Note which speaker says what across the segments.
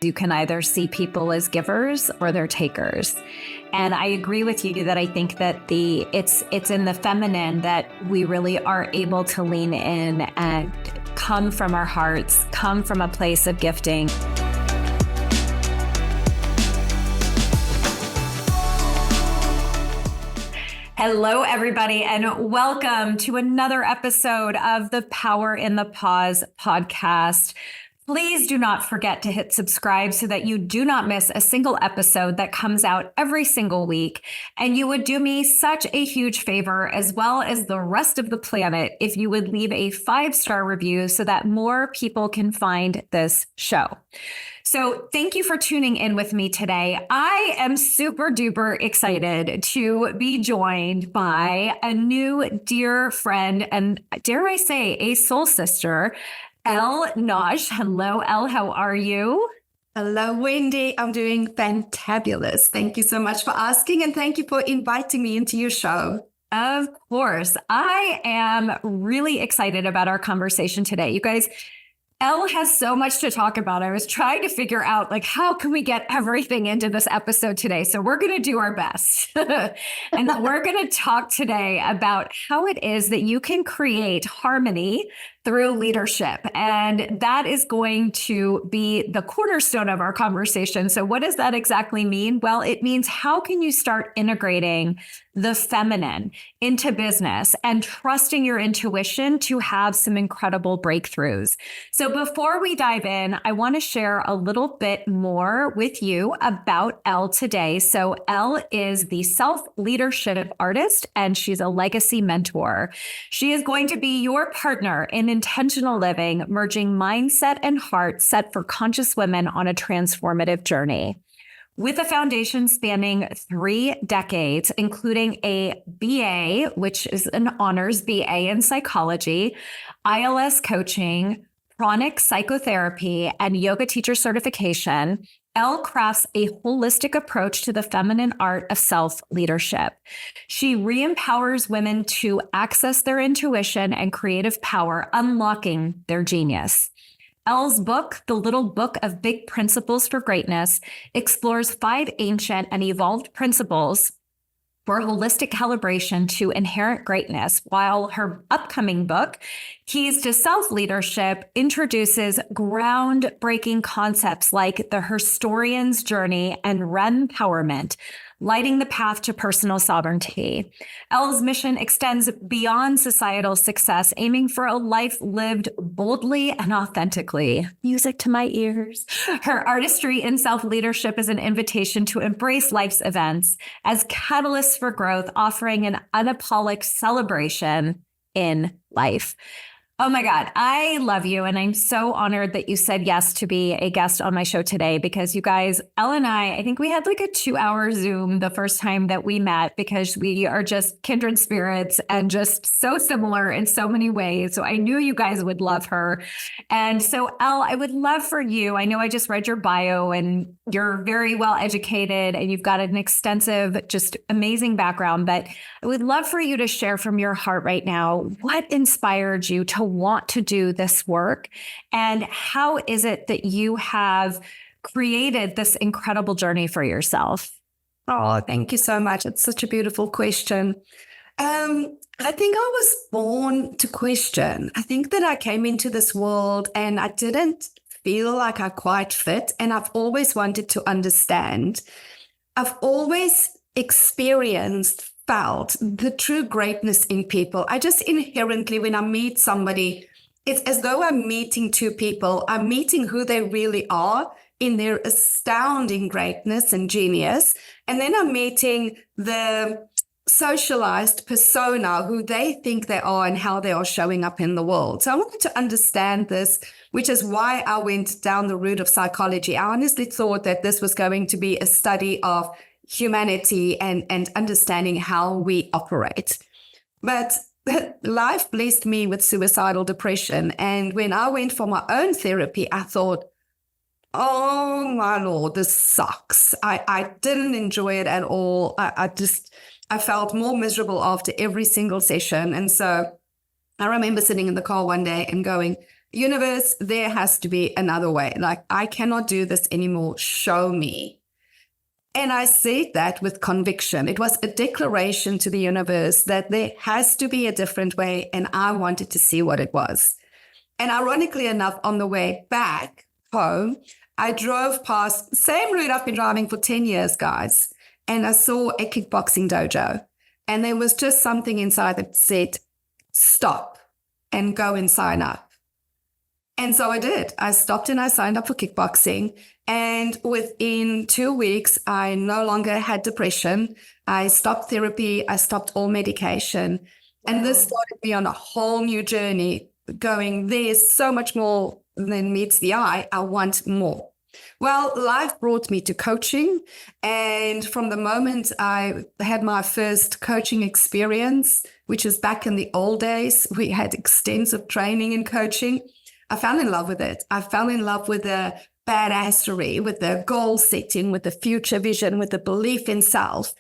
Speaker 1: You can either see people as givers or they're takers. And I agree with you that I think that it's in the feminine that we really are able to lean in and come from our hearts, come from a place of gifting. Hello, everybody, and welcome to another episode of the Power in the Pause podcast. Please do not forget to hit subscribe so that you do not miss a single episode that comes out every single week. And you would do me such a huge favor, as well as the rest of the planet, if you would leave a 5-star review so that more people can find this show. So thank you for tuning in with me today. I am super duper excited to be joined by a new dear friend and, dare I say, a soul sister, Elle Nagy. Hello, Elle. How are you?
Speaker 2: Hello, Wendy. I'm doing fantabulous. Thank you so much for asking, and thank you for inviting me into your show.
Speaker 1: Of course. I am really excited about our conversation today. You guys, Elle has so much to talk about. I was trying to figure out, how can we get everything into this episode today? So we're going to do our best. And we're going to talk today about how it is that you can create harmony through leadership. And that is going to be the cornerstone of our conversation. So what does that exactly mean? Well, it means how can you start integrating the feminine into business and trusting your intuition to have some incredible breakthroughs. So before we dive in, I want to share a little bit more with you about Elle today. So Elle is the self-leadership artist, and she's a legacy mentor. She is going to be your partner in intentional living, merging mindset and heart set for conscious women on a transformative journey. With a foundation spanning 3 decades, including a BA, which is an honors BA in psychology, ILS coaching, chronic psychotherapy, and yoga teacher certification, Elle crafts a holistic approach to the feminine art of self-leadership. She re-empowers women to access their intuition and creative power, unlocking their genius. Elle's book, The Little Book of Big Principles for Greatness, explores 5 ancient and evolved principles for holistic calibration to inherent greatness, while her upcoming book, Keys to Self-Leadership, introduces groundbreaking concepts like the historian's journey and empowerment, lighting the path to personal sovereignty. Elle's mission extends beyond societal success, aiming for a life lived boldly and authentically. Music to my ears. Her artistry in self-leadership is an invitation to embrace life's events as catalysts for growth, offering an unapologetic celebration in life. Oh my God, I love you. And I'm so honored that you said yes to be a guest on my show today, because you guys, Elle and I think we had a 2-hour Zoom the first time that we met, because we are just kindred spirits and just so similar in so many ways. So I knew you guys would love her. And so Elle, I would love for you, I know I just read your bio and you're very well educated and you've got an extensive, just amazing background, but I would love for you to share from your heart right now, what inspired you to want to do this work, and how is it that you have created this incredible journey for yourself?
Speaker 2: Oh, thank you so much. It's such a beautiful question. I think I was born to question. I think that I came into this world and I didn't feel like I quite fit, and I've always wanted to understand. I've always felt the true greatness in people. I just inherently, when I meet somebody, it's as though I'm meeting 2 people. I'm meeting who they really are in their astounding greatness and genius. And then I'm meeting the socialized persona, who they think they are and how they are showing up in the world. So I wanted to understand this, which is why I went down the route of psychology. I honestly thought that this was going to be a study of humanity and understanding how we operate. But life blessed me with suicidal depression. And when I went for my own therapy, I thought, oh my Lord, this sucks. I didn't enjoy it at all. I felt more miserable after every single session. And so I remember sitting in the car one day and going, universe, there has to be another way. Like, I cannot do this anymore. Show me. And I said that with conviction. It was a declaration to the universe that there has to be a different way, and I wanted to see what it was. And ironically enough, on the way back home, I drove past the same route I've been driving for 10 years, guys, and I saw a kickboxing dojo. And there was just something inside that said, stop and go and sign up. And so I did. I stopped and I signed up for kickboxing. And within 2 weeks, I no longer had depression. I stopped therapy. I stopped all medication. And this started me on a whole new journey, going, there's so much more than meets the eye. I want more. Well, life brought me to coaching. And from the moment I had my first coaching experience, which was back in the old days, we had extensive training in coaching. I fell in love with it. I fell in love with the badassery, with the goal setting, with the future vision, with the belief in self.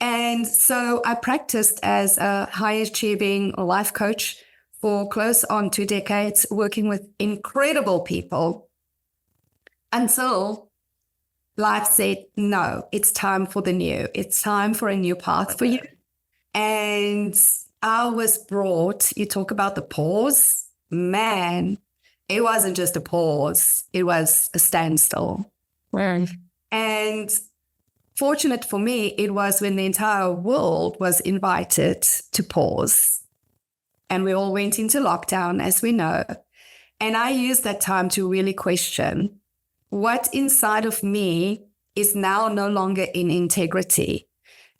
Speaker 2: And so I practiced as a high achieving life coach for close on 2 decades, working with incredible people until life said, no, it's time for the new. It's time for a new path for you. And I was brought, you talk about the pause, man, it wasn't just a pause. It was a standstill.
Speaker 1: Right.
Speaker 2: And fortunate for me, it was when the entire world was invited to pause. And we all went into lockdown, as we know. And I used that time to really question what inside of me is now no longer in integrity.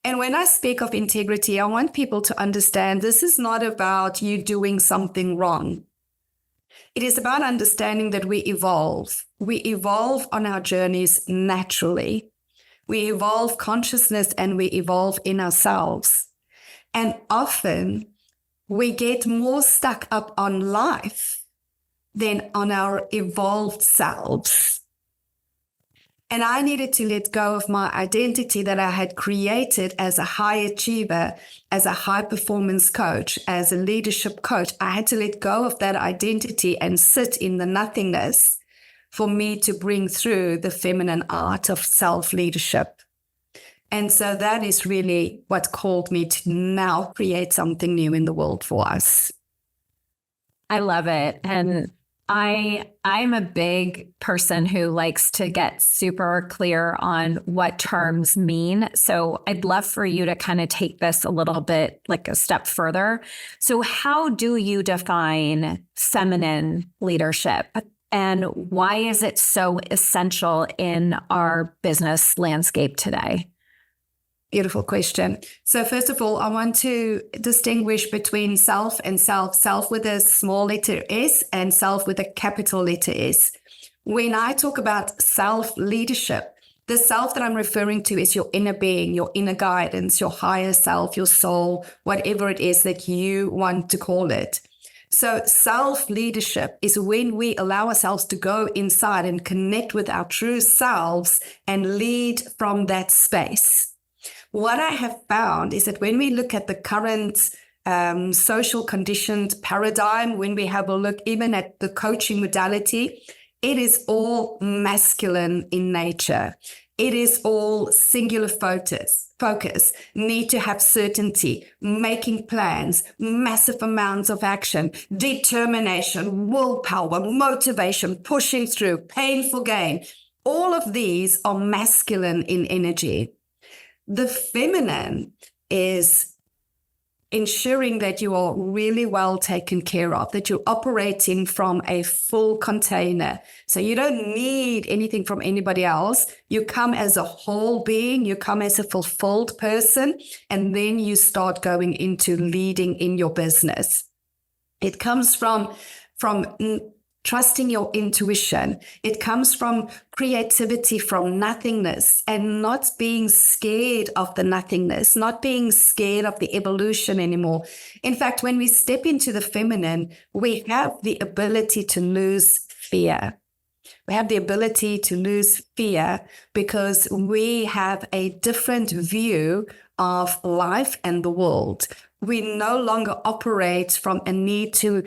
Speaker 2: And when I speak of integrity, I want people to understand this is not about you doing something wrong. It is about understanding that we evolve. We evolve on our journeys naturally. We evolve consciousness and we evolve in ourselves. And often we get more stuck up on life than on our evolved selves. And I needed to let go of my identity that I had created as a high achiever, as a high performance coach, as a leadership coach. I had to let go of that identity and sit in the nothingness for me to bring through the feminine art of self-leadership. And so that is really what called me to now create something new in the world for us.
Speaker 1: I love it. And I'm a big person who likes to get super clear on what terms mean. So I'd love for you to kind of take this a little bit like a step further. So how do you define feminine leadership? And why is it so essential in our business landscape today?
Speaker 2: Beautiful question. So first of all, I want to distinguish between self and self, self with a small letter S and self with a capital letter S. When I talk about self-leadership, the self that I'm referring to is your inner being, your inner guidance, your higher self, your soul, whatever it is that you want to call it. So self-leadership is when we allow ourselves to go inside and connect with our true selves and lead from that space. What I have found is that when we look at the current social conditioned paradigm, when we have a look even at the coaching modality, it is all masculine in nature. It is all singular focus, need to have certainty, making plans, massive amounts of action, determination, willpower, motivation, pushing through, painful gain. All of these are masculine in energy. The feminine is ensuring that you are really well taken care of, that you're operating from a full container. So you don't need anything from anybody else. You come as a whole being, you come as a fulfilled person, and then you start going into leading in your business. It comes from trusting your intuition. It comes from creativity, from nothingness, and not being scared of the nothingness, not being scared of the evolution anymore. In fact, when we step into the feminine, we have the ability to lose fear. We have the ability to lose fear because we have a different view of life and the world. We no longer operate from a need to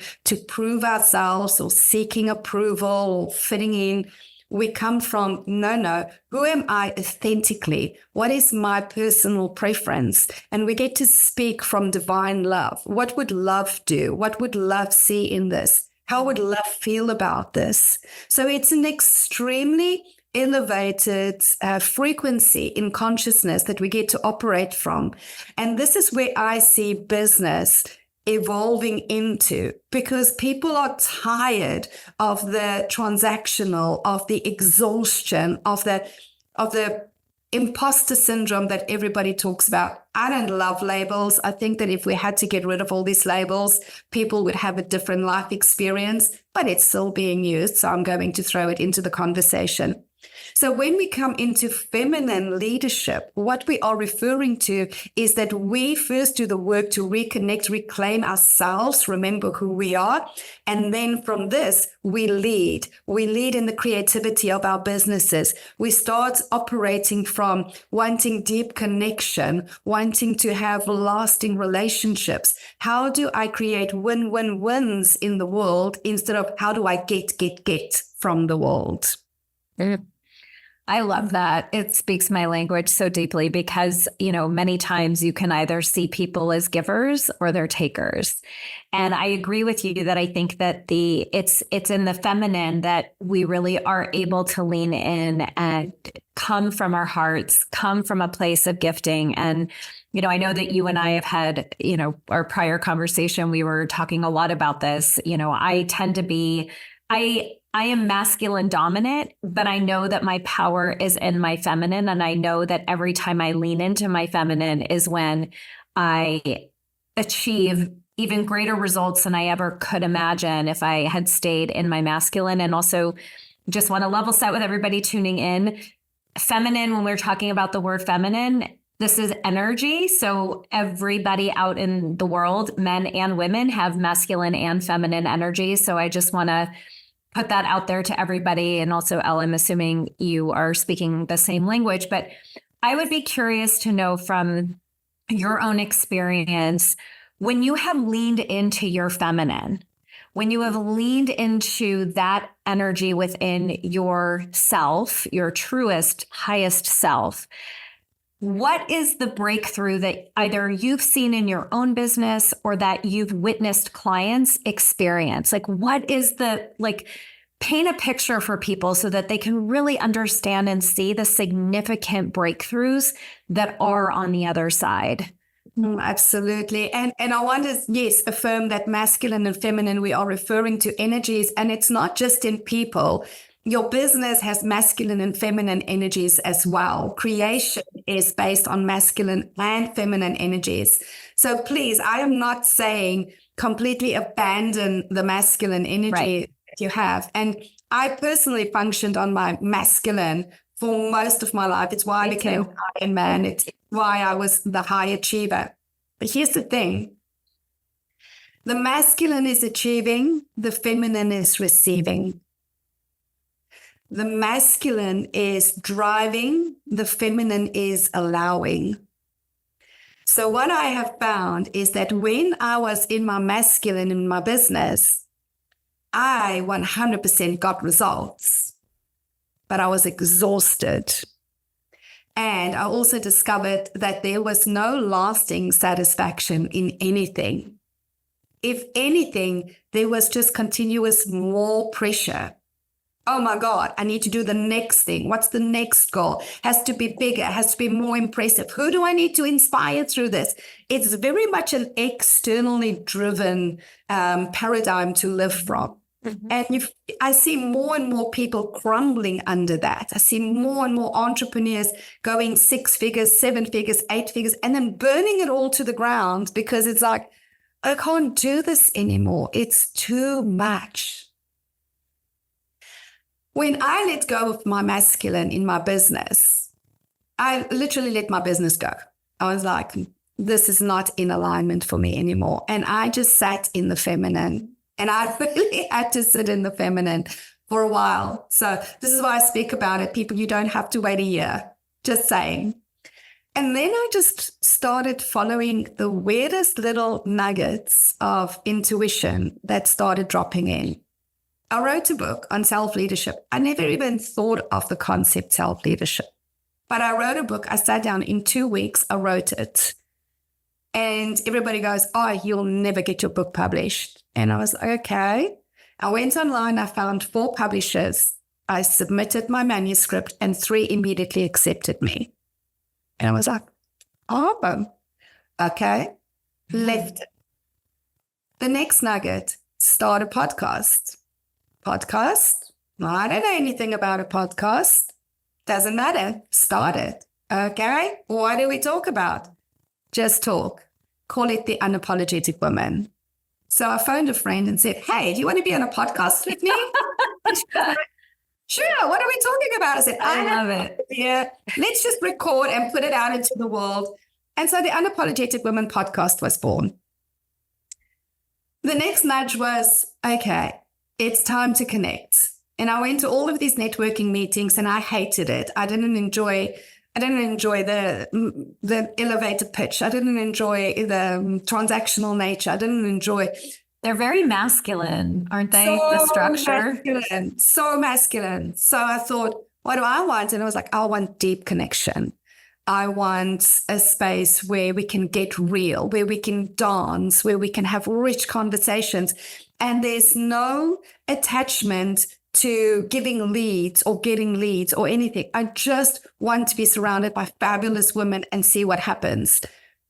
Speaker 2: prove ourselves or seeking approval or fitting in. We come from, no, who am I authentically? What is my personal preference? And we get to speak from divine love. What would love do? What would love see in this? How would love feel about this? So it's an extremely elevated frequency in consciousness that we get to operate from. And this is where I see business evolving into, because people are tired of the transactional, of the exhaustion, of the imposter syndrome that everybody talks about. I don't love labels. I think that if we had to get rid of all these labels, people would have a different life experience, but it's still being used. So I'm going to throw it into the conversation. So when we come into feminine leadership, what we are referring to is that we first do the work to reconnect, reclaim ourselves, remember who we are. And then from this, we lead. We lead in the creativity of our businesses. We start operating from wanting deep connection, wanting to have lasting relationships. How do I create win-win-wins in the world instead of how do I get from the world?
Speaker 1: I love that. It speaks my language so deeply because, many times you can either see people as givers or they're takers. And I agree with you that I think that it's in the feminine that we really are able to lean in and come from our hearts, come from a place of gifting. And, I know that you and I have had, our prior conversation, we were talking a lot about this. I tend to be, I am masculine dominant, but I know that my power is in my feminine. And I know that every time I lean into my feminine is when I achieve even greater results than I ever could imagine if I had stayed in my masculine. And also just want to level set with everybody tuning in. Feminine, when we're talking about the word feminine, this is energy. So everybody out in the world, men and women, have masculine and feminine energy. So I just want to put that out there to everybody. And also, Elle, I'm assuming you are speaking the same language, but I would be curious to know from your own experience, when you have leaned into your feminine, when you have leaned into that energy within yourself, your truest, highest self, what is the breakthrough that either you've seen in your own business or that you've witnessed clients experience? What is paint a picture for people so that they can really understand and see the significant breakthroughs that are on the other side?
Speaker 2: Absolutely. And I want to, yes, affirm that masculine and feminine, we are referring to energies, and it's not just in people. Your business has masculine and feminine energies as well. Creation is based on masculine and feminine energies. So please, I am not saying completely abandon the masculine energy that you have. And I personally functioned on my masculine for most of my life. It's why I became an Iron Man. It's why I was the high achiever. But here's the thing. The masculine is achieving, the feminine is receiving. The masculine is driving, the feminine is allowing. So what I have found is that when I was in my masculine in my business, I 100% got results, but I was exhausted. And I also discovered that there was no lasting satisfaction in anything. If anything, there was just continuous more pressure. Oh my God, I need to do the next thing. What's the next goal? Has to be bigger, has to be more impressive. Who do I need to inspire through this? It's very much an externally driven paradigm to live from. Mm-hmm. And I see more and more people crumbling under that. I see more and more entrepreneurs going 6 figures, 7 figures, 8 figures, and then burning it all to the ground because it's like, I can't do this anymore. It's too much. When I let go of my masculine in my business, I literally let my business go. I was like, this is not in alignment for me anymore. And I just sat in the feminine. And I really had to sit in the feminine for a while. So this is why I speak about it. People, you don't have to wait a year. Just saying. And then I just started following the weirdest little nuggets of intuition that started dropping in. I wrote a book on self-leadership. I never even thought of the concept self-leadership. But I wrote a book. I sat down in 2 weeks. I wrote it. And everybody goes, oh, you'll never get your book published. And I was like, okay. I went online. I found 4 publishers. I submitted my manuscript and 3 immediately accepted me. And I was like, oh, okay. Left it. The next nugget, start a podcast. Podcast? I don't know anything about a podcast. Doesn't matter. Start it. Okay. What do we talk about? Just talk. Call it the Unapologetic Woman. So I phoned a friend and said, hey, do you want to be on a podcast with me? Sure. What are we talking about? I said,
Speaker 1: I love it.
Speaker 2: Yeah. Let's just record and put it out into the world. And so the Unapologetic Woman podcast was born. The next nudge was, okay, it's time to connect. And I went to all of these networking meetings and I hated it. I didn't enjoy the elevator pitch. I didn't enjoy the transactional nature. I didn't enjoy.
Speaker 1: They're very masculine, aren't they?
Speaker 2: So
Speaker 1: the structure.
Speaker 2: Masculine, so masculine. So I thought, what do I want? And I was like, I want deep connection. I want a space where we can get real, where we can dance, where we can have rich conversations. And there's no attachment to giving leads or getting leads or anything. I just want to be surrounded by fabulous women and see what happens.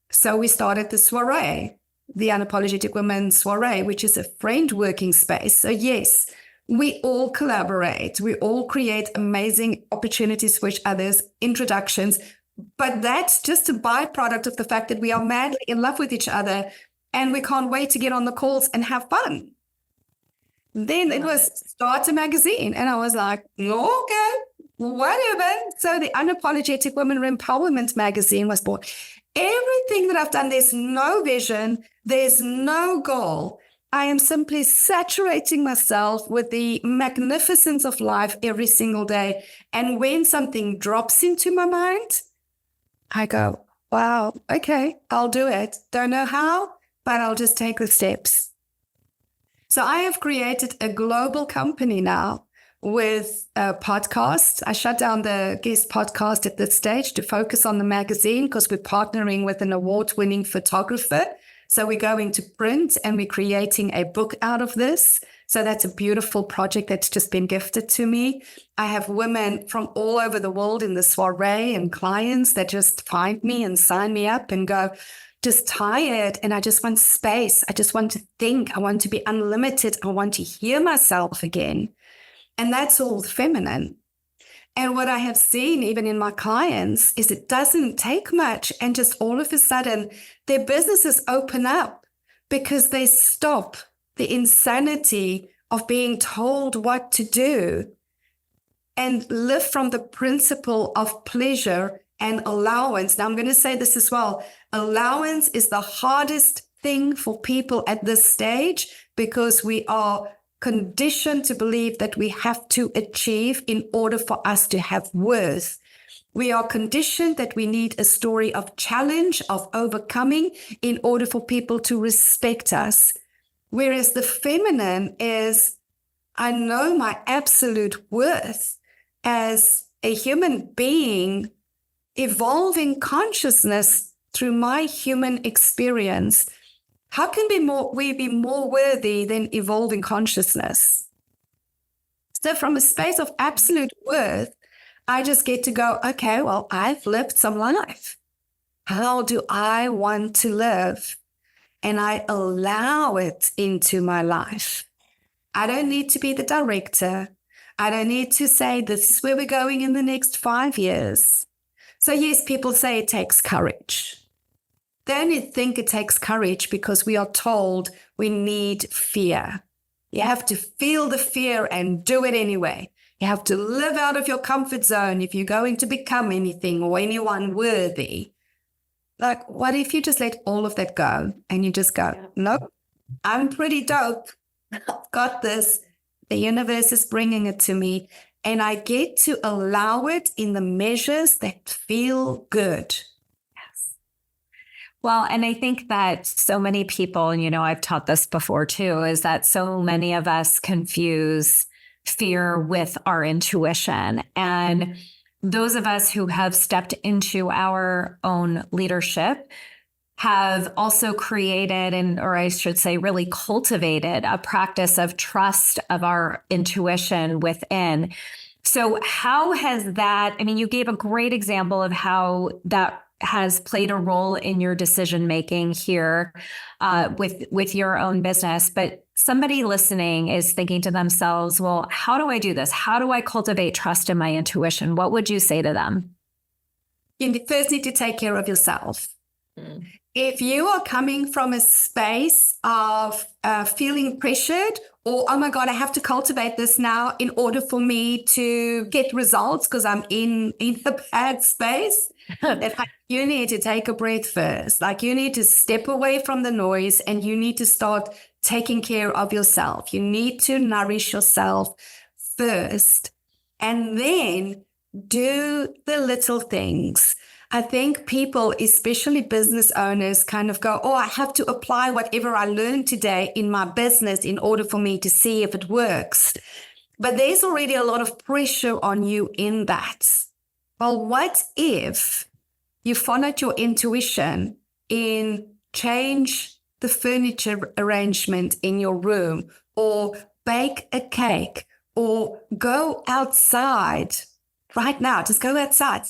Speaker 2: So we started the soiree, the Unapologetic Woman soiree, which is a friend working space. So yes, we all collaborate. We all create amazing opportunities for each other's introductions. But that's just a byproduct of the fact that we are madly in love with each other and we can't wait to get on the calls and have fun. Then it was start a magazine. And I was like, okay, whatever. So the Unapologetic Woman Empowerment magazine was born. Everything that I've done, there's no vision, there's no goal. I am simply saturating myself with the magnificence of life every single day. And when something drops into my mind, I go, wow, okay, I'll do it. Don't know how, but I'll just take the steps. So I have created a global company now with podcasts. I shut down the guest podcast at this stage to focus on the magazine because we're partnering with an award-winning photographer. So we're going to print and we're creating a book out of this. So that's a beautiful project that's just been gifted to me. I have women from all over the world in the soiree and clients that just find me and sign me up and go, just tired and I just want space. I just want to think. I want to be unlimited. I want to hear myself again. And that's all feminine. And what I have seen even in my clients is it doesn't take much. And just all of a sudden, their businesses open up because they stop the insanity of being told what to do and live from the principle of pleasure and allowance. Now, I'm going to say this as well. Allowance is the hardest thing for people at this stage because we are conditioned to believe that we have to achieve in order for us to have worth. We are conditioned that we need a story of challenge, of overcoming in order for people to respect us. Whereas the feminine is, I know my absolute worth as a human being, evolving consciousness through my human experience. How can we be more worthy than evolving consciousness? So from a space of absolute worth, I just get to go, okay, well, I've lived some life. How do I want to live? And I allow it into my life. I don't need to be the director. I don't need to say, this is where we're going in the next 5 years. So yes, people say it takes courage. They only think it takes courage because we are told we need fear. You have to feel the fear and do it anyway. You have to live out of your comfort zone if you're going to become anything or anyone worthy. Like, what if you just let all of that go and you just go, nope, I'm pretty dope. I've got this. The universe is bringing it to me, and I get to allow it in the measures that feel good.
Speaker 1: Well, and I think that so many people, and I've taught this before too, is that so many of us confuse fear with our intuition. And those of us who have stepped into our own leadership have also created, or I should say, really cultivated a practice of trust of our intuition within. So how has that, you gave a great example of how that has played a role in your decision making here with your own business. But somebody listening is thinking to themselves, well, how do I do this? How do I cultivate trust in my intuition? What would you say to them?
Speaker 2: You first need to take care of yourself. If you are coming from a space of feeling pressured, or, oh my God, I have to cultivate this now in order for me to get results because I'm in a bad space, you need to take a breath first. Like, you need to step away from the noise and you need to start taking care of yourself. You need to nourish yourself first and then do the little things. I think people, especially business owners, kind of go, oh, I have to apply whatever I learned today in my business in order for me to see if it works. But there's already a lot of pressure on you in that. Well, what if you followed your intuition in change the furniture arrangement in your room, or bake a cake, or go outside right now? Just go outside.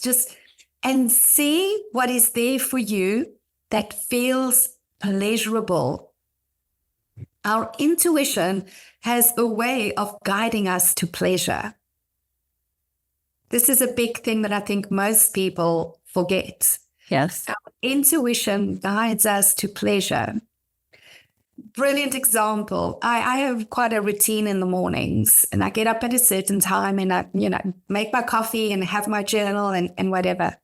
Speaker 2: And see what is there for you that feels pleasurable. Our intuition has a way of guiding us to pleasure. This is a big thing that I think most people forget.
Speaker 1: Yes.
Speaker 2: Our intuition guides us to pleasure. Brilliant example. I have quite a routine in the mornings, and I get up at a certain time and I, make my coffee and have my journal and whatever.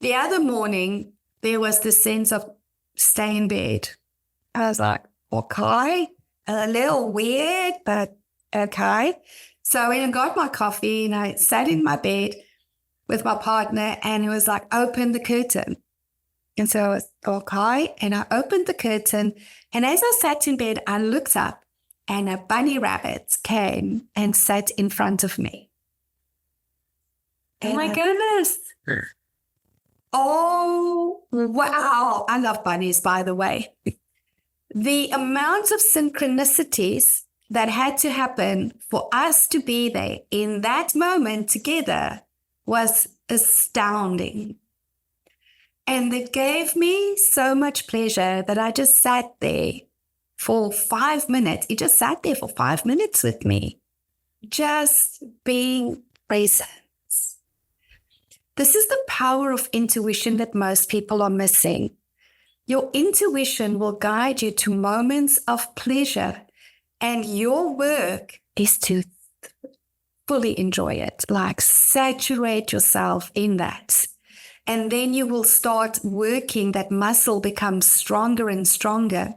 Speaker 2: The other morning, there was this sense of stay in bed. I was like, okay, a little weird, but okay. So I went and got my coffee and I sat in my bed with my partner, and it was like, open the curtain. And so I was okay. And I opened the curtain, and as I sat in bed, I looked up and a bunny rabbit came and sat in front of me.
Speaker 1: Oh my goodness.
Speaker 2: Oh, wow. I love bunnies, by the way. The amount of synchronicities that had to happen for us to be there in that moment together was astounding. And it gave me so much pleasure that I just sat there for 5 minutes. He just sat there for 5 minutes with me, just being present. This is the power of intuition that most people are missing. Your intuition will guide you to moments of pleasure, and your work is to fully enjoy it, like saturate yourself in that. And then you will start working, that muscle becomes stronger and stronger.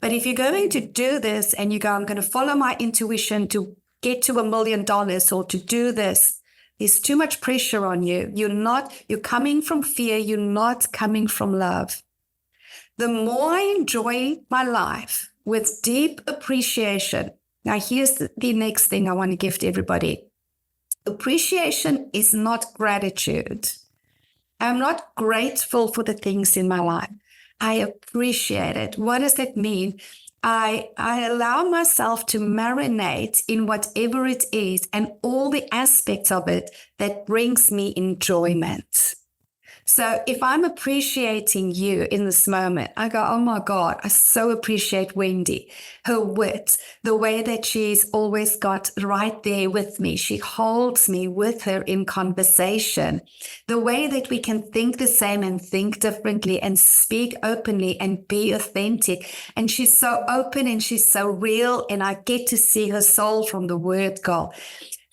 Speaker 2: But if you're going to do this and you go, I'm going to follow my intuition to get to $1 million or to do this, there's too much pressure on you. You're coming from fear. You're not coming from love. The more I enjoy my life with deep appreciation. Now, here's the next thing I want to give to everybody. Appreciation is not gratitude. I'm not grateful for the things in my life. I appreciate it. What does that mean? I allow myself to marinate in whatever it is and all the aspects of it that brings me enjoyment. So if I'm appreciating you in this moment, I go, oh my God, I so appreciate Wendy, her wit, the way that she's always got right there with me. She holds me with her in conversation, the way that we can think the same and think differently and speak openly and be authentic. And she's so open and she's so real, and I get to see her soul from the word go.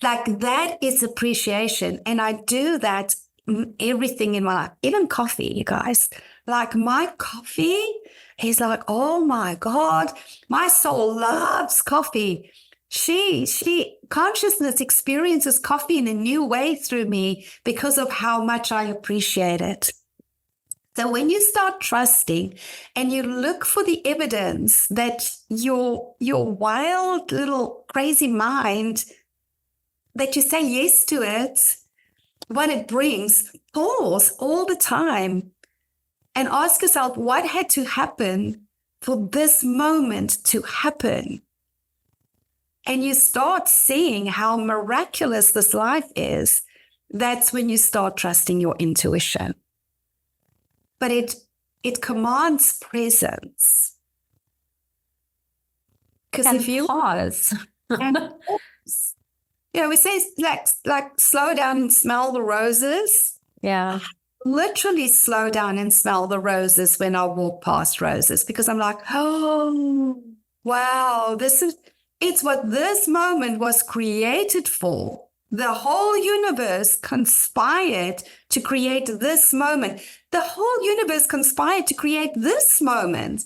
Speaker 2: Like, that is appreciation. And I do that everything in my life, even coffee, you guys. Like, my coffee is like, oh my God, my soul loves coffee. Consciousness experiences coffee in a new way through me because of how much I appreciate it. So when you start trusting and you look for the evidence that your wild little crazy mind, that you say yes to it, what it brings, pause all the time and ask yourself, what had to happen for this moment to happen? And you start seeing how miraculous this life is. That's when you start trusting your intuition. But it commands presence. Because if you
Speaker 1: pause.
Speaker 2: and pause, we say like slow down and smell the roses.
Speaker 1: Yeah.
Speaker 2: Literally slow down and smell the roses when I walk past roses, because I'm like, oh, wow, it's what this moment was created for. The whole universe conspired to create this moment. The whole universe conspired to create this moment.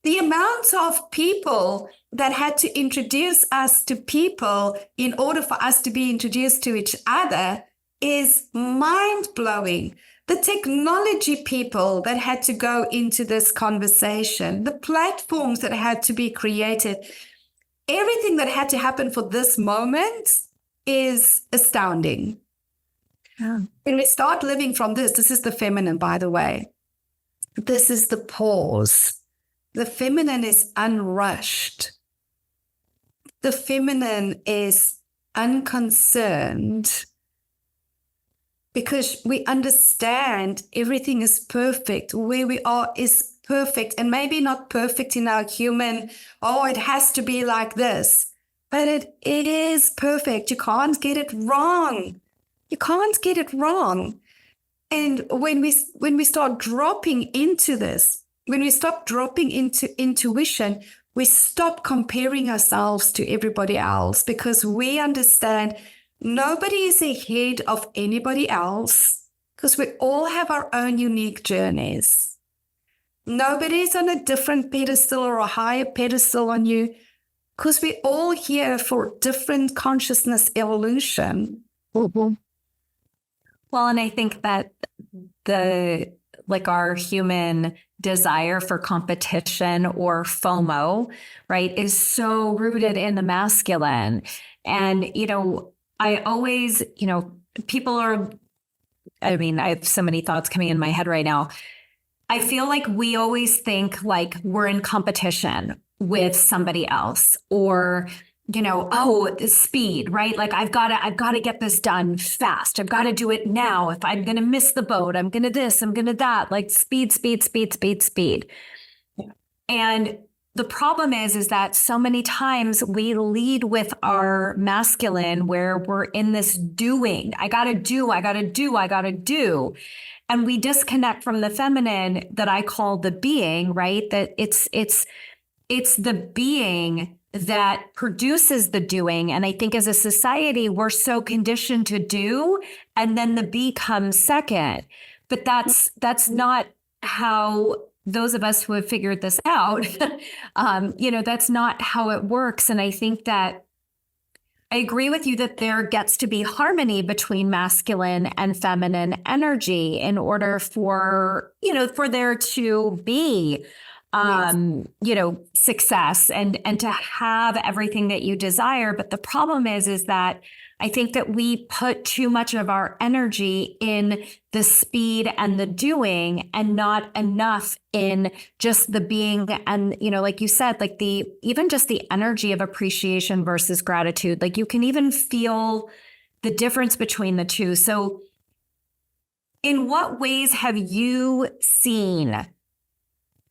Speaker 2: The amount of people that had to introduce us to people in order for us to be introduced to each other is mind-blowing. The technology people that had to go into this conversation, the platforms that had to be created, everything that had to happen for this moment is astounding.
Speaker 1: Yeah.
Speaker 2: When we start living from this is the feminine, by the way. This is the pause. The feminine is unrushed. The feminine is unconcerned, because we understand everything is perfect. Where we are is perfect, and maybe not perfect in our human, it has to be like this. But it is perfect. You can't get it wrong. You can't get it wrong. And when we start dropping into this, when we stop dropping into intuition, we stop comparing ourselves to everybody else, because we understand nobody is ahead of anybody else, because we all have our own unique journeys. Nobody's on a different pedestal or a higher pedestal on you, because we're all here for different consciousness evolution.
Speaker 1: Mm-hmm. Well, and I think that our human desire for competition, or FOMO, right, is so rooted in the masculine. And, I always, people are, I have so many thoughts coming in my head right now. I feel like we always think like we're in competition with somebody else, or, speed, right? Like I've got to get this done fast. I've got to do it now. If I'm going to miss the boat, I'm going to this, I'm going to that, like speed. Yeah. And the problem is that so many times we lead with our masculine, where we're in this doing. I got to do. And we disconnect from the feminine that I call the being, right? That it's the being that produces the doing. And I think as a society, we're so conditioned to do, and then the be comes second. But that's not how those of us who have figured this out, that's not how it works. And I think that I agree with you that there gets to be harmony between masculine and feminine energy in order for there to be, success and to have everything that you desire. But the problem is that I think that we put too much of our energy in the speed and the doing, and not enough in just the being. And, like you said, like even just the energy of appreciation versus gratitude, like you can even feel the difference between the two. So in what ways have you seen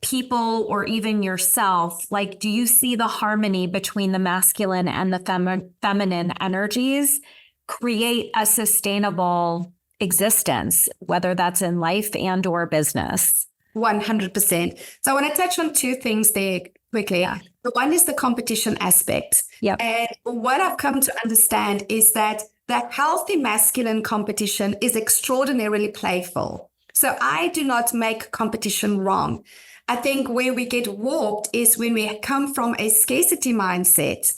Speaker 1: people, or even yourself, like, do you see the harmony between the masculine and the feminine energies create a sustainable existence, whether that's in life and or business?
Speaker 2: 100%. So I want to touch on two things there quickly.
Speaker 1: Yeah.
Speaker 2: The one is the competition aspect.
Speaker 1: Yep.
Speaker 2: And what I've come to understand is that the healthy masculine competition is extraordinarily playful. So I do not make competition wrong. I think where we get warped is when we come from a scarcity mindset.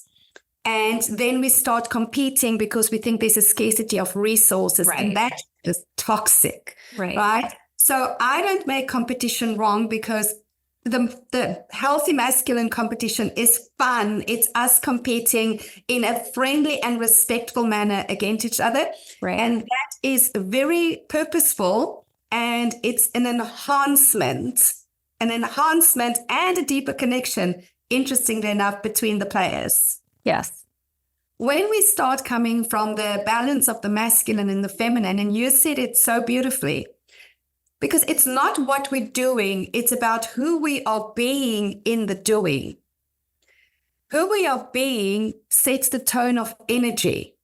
Speaker 2: And then we start competing because we think there's a scarcity of resources,
Speaker 1: Right.
Speaker 2: and that is toxic,
Speaker 1: Right.
Speaker 2: right? So I don't make competition wrong, because the healthy masculine competition is fun. It's us competing in a friendly and respectful manner against each other.
Speaker 1: Right.
Speaker 2: And that is very purposeful, and it's an enhancement and a deeper connection, interestingly enough, between the players.
Speaker 1: Yes.
Speaker 2: When we start coming from the balance of the masculine and the feminine, and you said it so beautifully, because it's not what we're doing, it's about who we are being in the doing. Who we are being sets the tone of energy.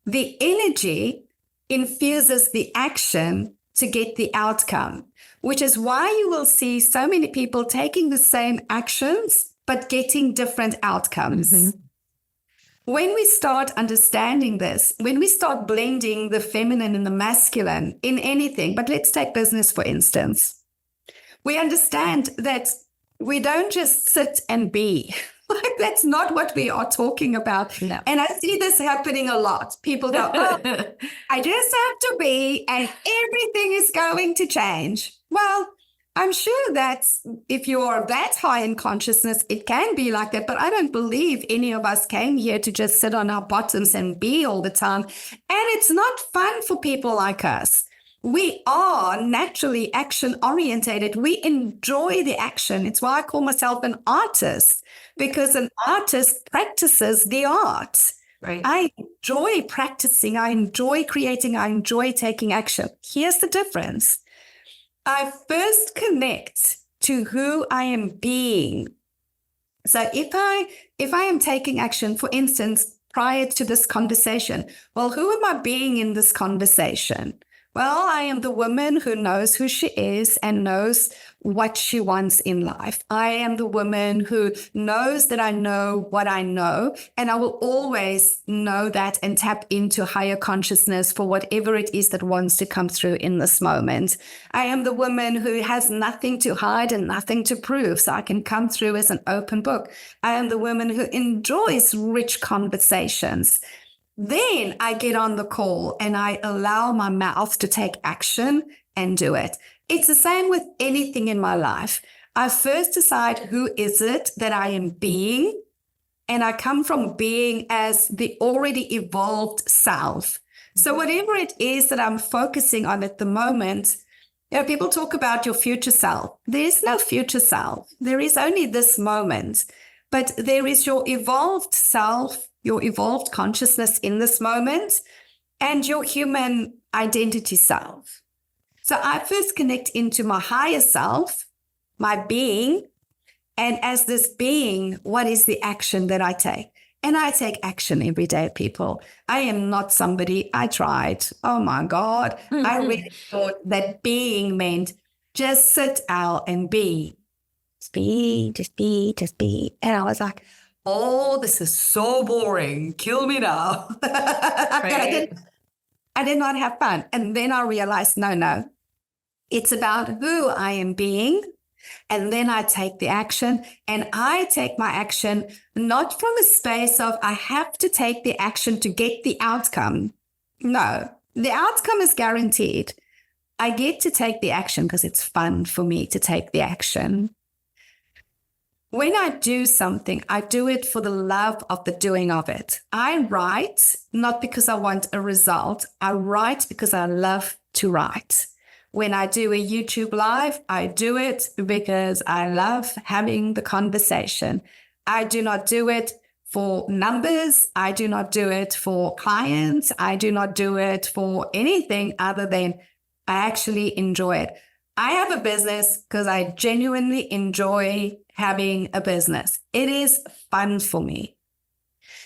Speaker 2: The energy infuses the action to get the outcome, which is why you will see so many people taking the same actions, but getting different outcomes.
Speaker 1: Mm-hmm.
Speaker 2: When we start understanding this, when we start blending the feminine and the masculine in anything, but let's take business, for instance, we understand that we don't just sit and be. Like, that's not what we are talking about.
Speaker 1: No.
Speaker 2: And I see this happening a lot. People go, oh, I just have to be and everything is going to change. Well, I'm sure that if you're that high in consciousness, it can be like that. But I don't believe any of us came here to just sit on our bottoms and be all the time. And it's not fun for people like us. We are naturally action orientated. We enjoy the action. It's why I call myself an artist, because an artist practices the art.
Speaker 1: Right.
Speaker 2: I enjoy practicing. I enjoy creating. I enjoy taking action. Here's the difference. I first connect to who I am being. So if I am taking action, for instance, prior to this conversation, well, who am I being in this conversation? Well, I am the woman who knows who she is and knows what she wants in life. I am the woman who knows that I know what I know, and I will always know that and tap into higher consciousness for whatever it is that wants to come through in this moment. I am the woman who has nothing to hide and nothing to prove, so I can come through as an open book. I am the woman who enjoys rich conversations. Then I get on the call and I allow my mouth to take action and do it. It's the same with anything in my life. I first decide who is it that I am being, and I come from being as the already evolved self. So whatever it is that I'm focusing on at the moment, people talk about your future self. There is no future self. There is only this moment. But there is your evolved self, your evolved consciousness in this moment, and your human identity self. So I first connect into my higher self, my being, and as this being, what is the action that I take? And I take action every day, people. I am not somebody, I tried. Oh my God. I really thought that being meant just sit out and be. Just be, just be, just be. And I was like, oh, this is so boring. Kill me now.
Speaker 1: Right.
Speaker 2: I did not have fun. And then I realized, no, it's about who I am being. And then I take the action, and I take my action not from a space of I have to take the action to get the outcome. No, the outcome is guaranteed. I get to take the action because it's fun for me to take the action. When I do something, I do it for the love of the doing of it. I write not because I want a result. I write because I love to write. When I do a YouTube live, I do it because I love having the conversation. I do not do it for numbers. I do not do it for clients. I do not do it for anything other than I actually enjoy it. I have a business because I genuinely enjoy having a business. It is fun for me.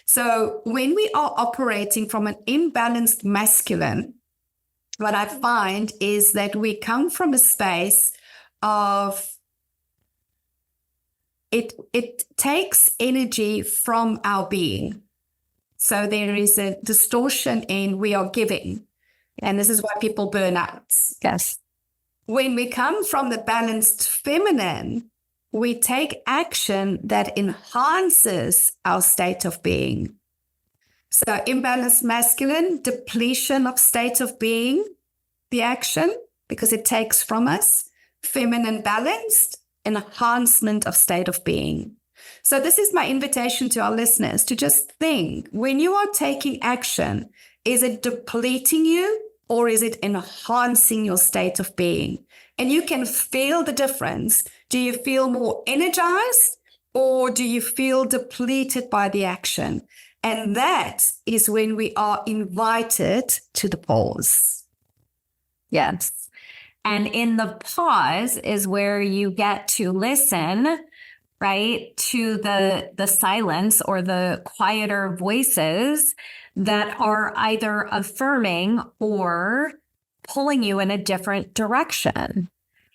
Speaker 2: So when we are operating from an imbalanced masculine, what I find is that we come from a space of it takes energy from our being. So there is a distortion in we are giving. And this is why people burn out.
Speaker 1: Yes.
Speaker 2: When we come from the balanced feminine, we take action that enhances our state of being. So imbalanced masculine, depletion of state of being, the action, because it takes from us. Feminine balanced, enhancement of state of being. So this is my invitation to our listeners to just think, when you are taking action, is it depleting you or is it enhancing your state of being? And you can feel the difference. Do you feel more energized or do you feel depleted by the action? And that is when we are invited to the pause.
Speaker 1: Yes. And in the pause is where you get to listen, right, to the silence or the quieter voices that are either affirming or pulling you in a different direction,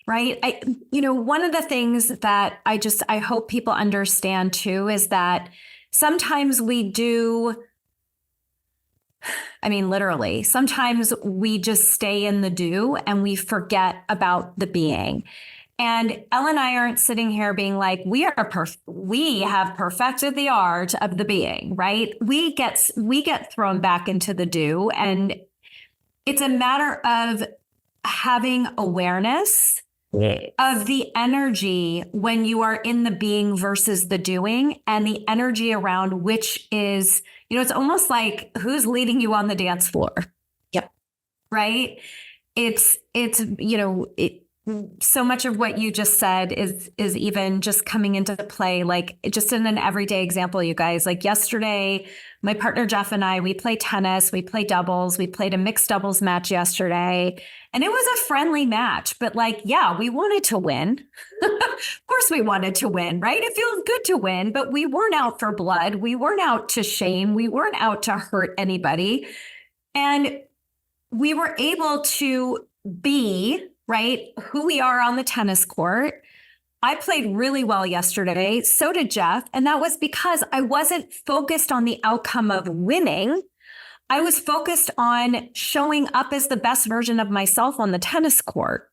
Speaker 1: right? One of the things that I hope people understand too is that sometimes we do, literally, sometimes we just stay in the do and we forget about the being. And Elle and I aren't sitting here being like, we have perfected the art of the being, right? We get thrown back into the do. And it's a matter of having awareness of the energy when you are in the being versus the doing, and the energy around which is, it's almost like who's leading you on the dance floor.
Speaker 2: Yep.
Speaker 1: Right. It's so much of what you just said is even just coming into play, like just in an everyday example, you guys. Like yesterday, my partner Jeff and I, we play tennis, we play doubles, we played a mixed doubles match yesterday, and it was a friendly match. But we wanted to win. Of course, we wanted to win, right? It feels good to win, but we weren't out for blood. We weren't out to shame. We weren't out to hurt anybody, and we were able to be right who we are on the tennis court. I played really well yesterday. So did Jeff. And that was because I wasn't focused on the outcome of winning. I was focused on showing up as the best version of myself on the tennis court.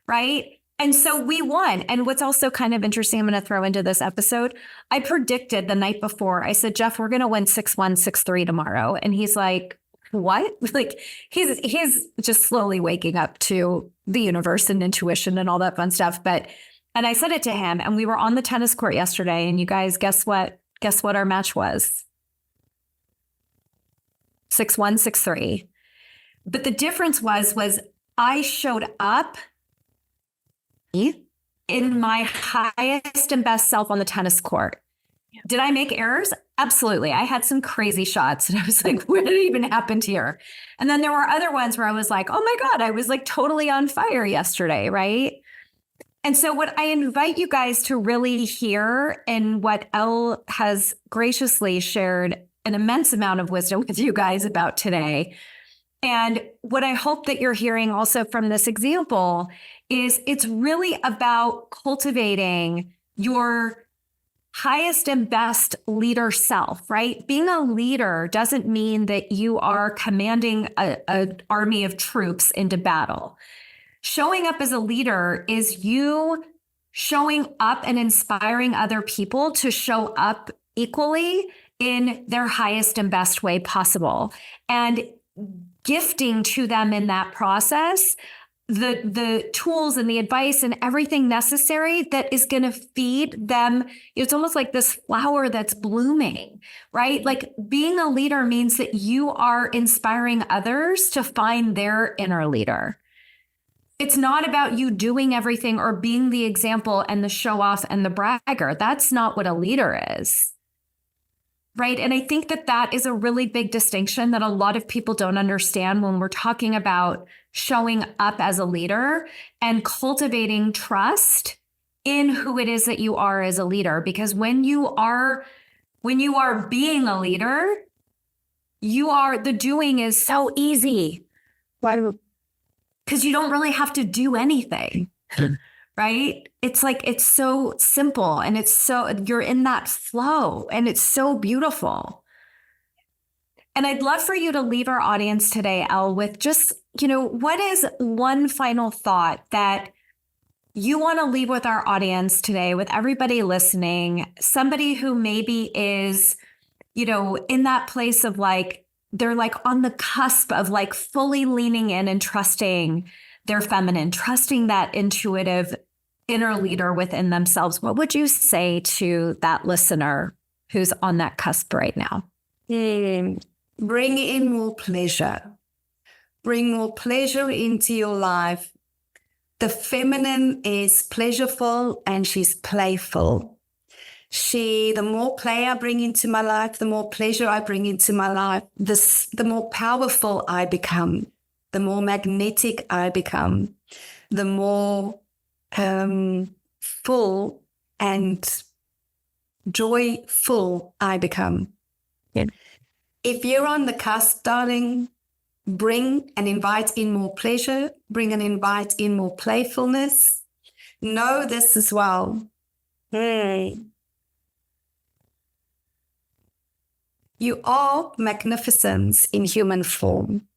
Speaker 1: Right. And so we won. And what's also kind of interesting, I'm going to throw into this episode, I predicted the night before, I said, Jeff, we're going to win 6-1, 6-3 tomorrow. And he's like, what? Like he's just slowly waking up to the universe and intuition and all that fun stuff. And I said it to him, and we were on the tennis court yesterday, and you guys, guess what our match was? 6-1, 6-3. But the difference was I showed up in my highest and best self on the tennis court. Did I make errors? Absolutely. I had some crazy shots and I was like, what even happened here? And then there were other ones where I was like, oh my God, I was like totally on fire yesterday, right? And so what I invite you guys to really hear, and what Elle has graciously shared an immense amount of wisdom with you guys about today, and what I hope that you're hearing also from this example, is it's really about cultivating your highest and best leader self, right? Being a leader doesn't mean that you are commanding an army of troops into battle. Showing up as a leader is you showing up and inspiring other people to show up equally in their highest and best way possible, and gifting to them in that process the tools and the advice and everything necessary that is going to feed them. It's almost like this flower that's blooming, right? Like being a leader means that you are inspiring others to find their inner leader. It's not about you doing everything or being the example and the show off and the bragger. That's not what a leader is. Right. And I think that is a really big distinction that a lot of people don't understand when we're talking about showing up as a leader and cultivating trust in who it is that you are as a leader. Because when you are being a leader, the doing is so easy. Why? Because you don't really have to do anything. Right? It's like, it's so simple, and you're in that flow, and it's so beautiful. And I'd love for you to leave our audience today, Elle, with just, what is one final thought that you want to leave with our audience today, with everybody listening, somebody who maybe is in that place of like, they're like on the cusp of like fully leaning in and trusting their feminine, trusting that intuitive inner leader within themselves. What would you say to that listener who's on that cusp right now?
Speaker 2: Bring in more pleasure. Bring more pleasure into your life. The feminine is pleasureful and she's playful. The more play I bring into my life, the more pleasure I bring into my life, the more powerful I become, the more magnetic I become, the more full and joyful I become.
Speaker 1: Yeah.
Speaker 2: If you're on the cusp, darling, bring and invite in more pleasure, bring and invite in more playfulness. Know this as well. You are magnificence in human form.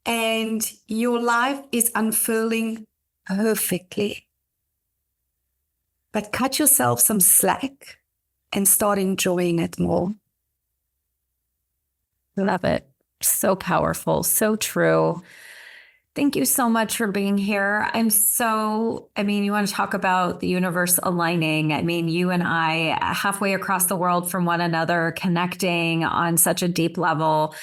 Speaker 2: And your life is unfurling perfectly. But cut yourself some slack and start enjoying it more.
Speaker 1: Love it. So powerful. So true. Thank you so much for being here. You want to talk about the universe aligning. You and I halfway across the world from one another, connecting on such a deep level.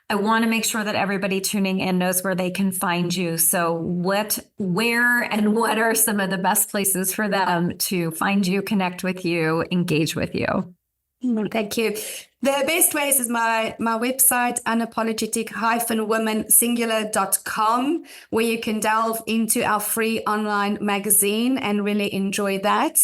Speaker 1: I want to make sure that everybody tuning in knows where they can find you. So where and what are some of the best places for them to find you, connect with you, engage with you?
Speaker 2: Thank you. The best ways is my website, unapologetic-woman singular.com, where you can delve into our free online magazine and really enjoy that.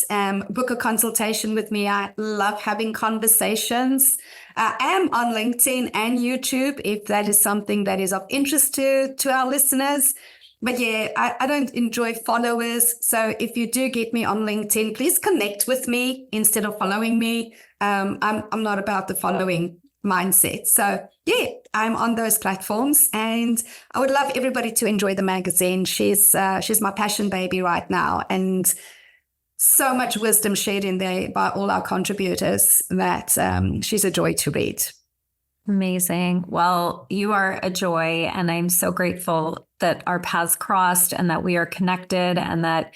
Speaker 2: Book a consultation with me. I love having conversations. I am on LinkedIn and YouTube if that is something that is of interest to our listeners. But yeah, I don't enjoy followers. So if you do get me on LinkedIn, please connect with me instead of following me. I'm not about the following mindset. So yeah, I'm on those platforms and I would love everybody to enjoy the magazine. She's my passion baby right now. And so much wisdom shared in there by all our contributors that she's a joy to read.
Speaker 1: Amazing. Well, you are a joy, and I'm so grateful that our paths crossed and that we are connected, and that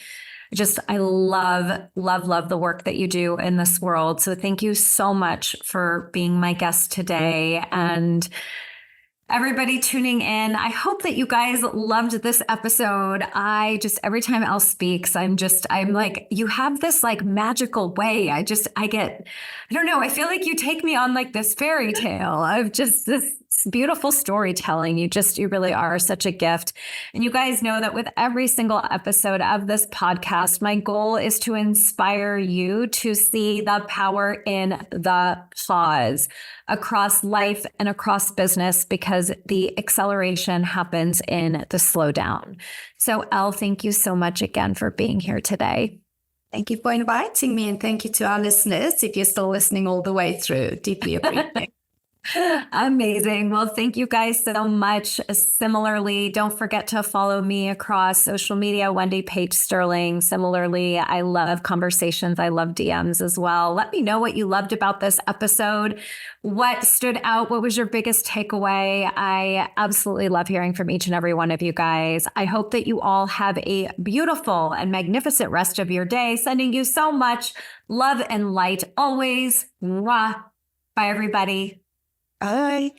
Speaker 1: I love, love, love the work that you do in this world. So thank you so much for being my guest today. And everybody tuning in, I hope that you guys loved this episode. Every time Elle speaks, I'm like, you have this like magical way. I don't know. I feel like you take me on like this fairy tale of just this beautiful storytelling. You really are such a gift. And you guys know that with every single episode of this podcast, my goal is to inspire you to see the power in the pause across life and across business, because the acceleration happens in the slowdown. So Elle, thank you so much again for being here today.
Speaker 2: Thank you for inviting me, and thank you to our listeners if you're still listening all the way through. Deeply appreciate.
Speaker 1: Amazing. Well, thank you guys so much. Similarly, don't forget to follow me across social media, Wendy Page Sterling. Similarly, I love conversations. I love DMs as well. Let me know what you loved about this episode. What stood out? What was your biggest takeaway? I absolutely love hearing from each and every one of you guys. I hope that you all have a beautiful and magnificent rest of your day. Sending you so much love and light always. Mwah. Bye, everybody.
Speaker 2: Bye.